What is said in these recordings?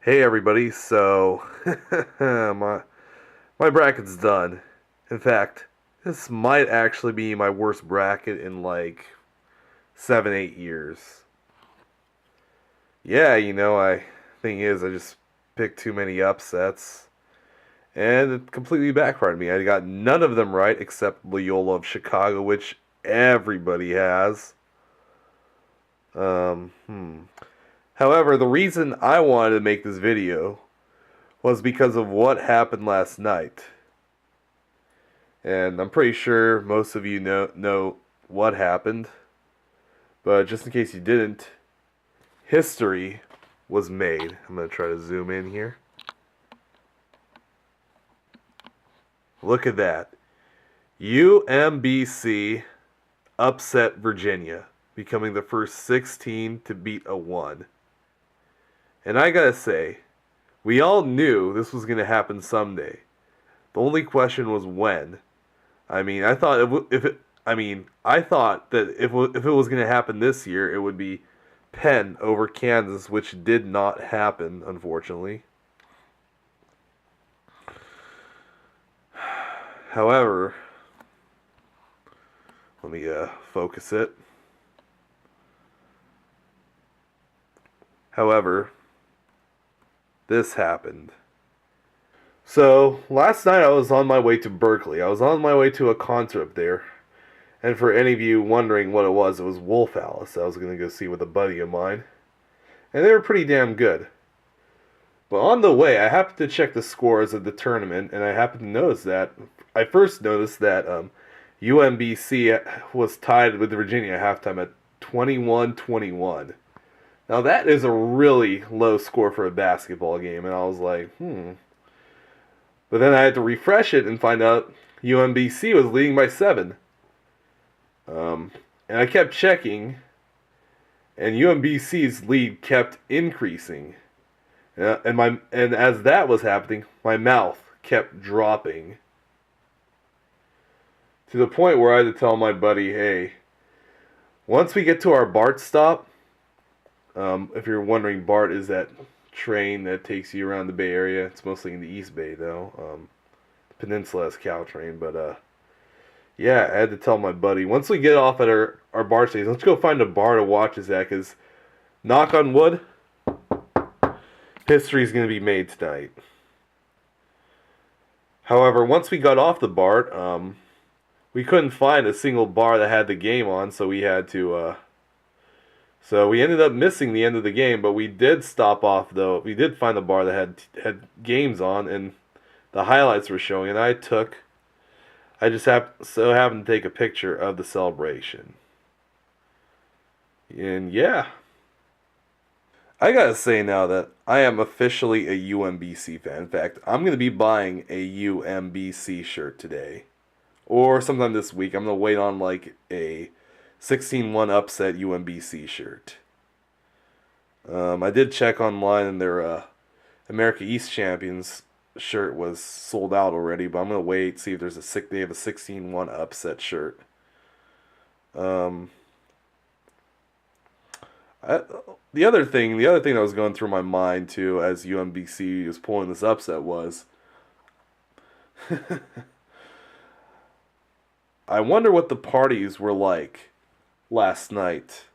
Hey everybody, so my bracket's done. In fact, this might actually be my worst bracket in like 7, 8 years. Yeah, I thing is I just picked too many upsets and it completely backfired me. I got none of them right except Loyola of Chicago, which everybody has. Um, hmm. However, the reason I wanted to make this video was because of what happened last night. And I'm pretty sure most of you know what happened. But just in case you didn't, history was made. I'm going to try to zoom in here. Look at that. UMBC upset Virginia, becoming the first 16 to beat a 1. And I gotta say, we all knew this was going to happen someday. The only question was when. I mean, I thought I thought that if it was going to happen this year, it would be Penn over Kansas, which did not happen, unfortunately. However, let me focus it. However, this happened. So, last night I was on my way to Berkeley. I was on my way to a concert up there. And for any of you wondering what it was Wolf Alice. I was going to go see with a buddy of mine. And they were pretty damn good. But on the way, I happened to check the scores of the tournament, and I happened to notice that I first noticed that UMBC was tied with Virginia at halftime at 21-21. Now that is a really low score for a basketball game, and I was like, But then I had to refresh it and find out UMBC was leading by 7. And I kept checking, and UMBC's lead kept increasing. And as that was happening, my mouth kept dropping to the point where I had to tell my buddy, "Hey, once we get to our BART stop, if you're wondering, BART is that train that takes you around the Bay Area. It's mostly in the East Bay, though. The Peninsula has Caltrain, but yeah, I had to tell my buddy, once we get off at our bar station, let's go find a bar to watch this at, because, knock on wood, history's going to be made tonight. However, once we got off the BART, we couldn't find a single bar that had the game on, so we had to, so we ended up missing the end of the game, but we did stop off, though. We did find a bar that had games on, and the highlights were showing, and I just so happened to take a picture of the celebration. And yeah, I gotta say now that I am officially a UMBC fan. In fact, I'm gonna be buying a UMBC shirt today, or sometime this week. I'm gonna wait on like a 16-1 upset UMBC shirt. I did check online, and their America East Champions shirt was sold out already, but I'm gonna wait, see if they have a 16-1 upset shirt. The other thing that was going through my mind too, as UMBC was pulling this upset, was I wonder what the parties were like last night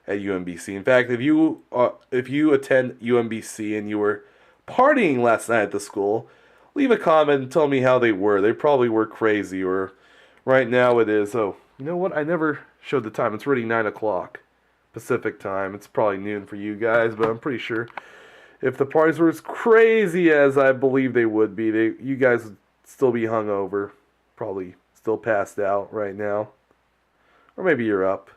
at UMBC. In fact, if you attend UMBC and you were partying last night at the school, leave a comment and tell me how they were. They probably were crazy, or right now it is. Oh, you know what? I never showed the time. It's already 9 o'clock Pacific time. It's probably noon for you guys, but I'm pretty sure if the parties were as crazy as I believe they would be, you guys would still be hungover, probably still passed out right now, or maybe you're up.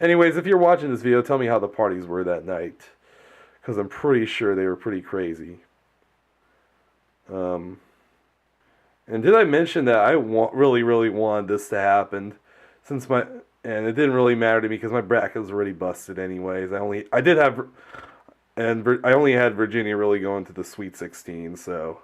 Anyways, if you're watching this video, tell me how the parties were that night, because I'm pretty sure they were pretty crazy. And did I mention that I really, really wanted this to happen, and it didn't really matter to me because my bracket was already busted anyways. I only had Virginia really going to the Sweet 16, so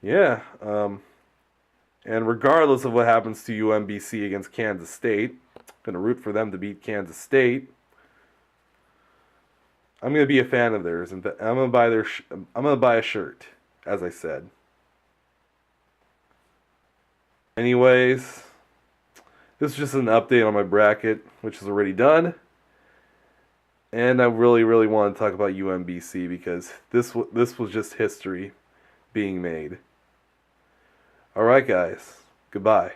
yeah. And regardless of what happens to UMBC against Kansas State, I'm gonna root for them to beat Kansas State. I'm gonna be a fan of theirs, and I'm gonna buy I'm gonna buy a shirt, as I said. Anyways, this is just an update on my bracket, which is already done. And I really, really want to talk about UMBC because this was just history being made. All right, guys. Goodbye.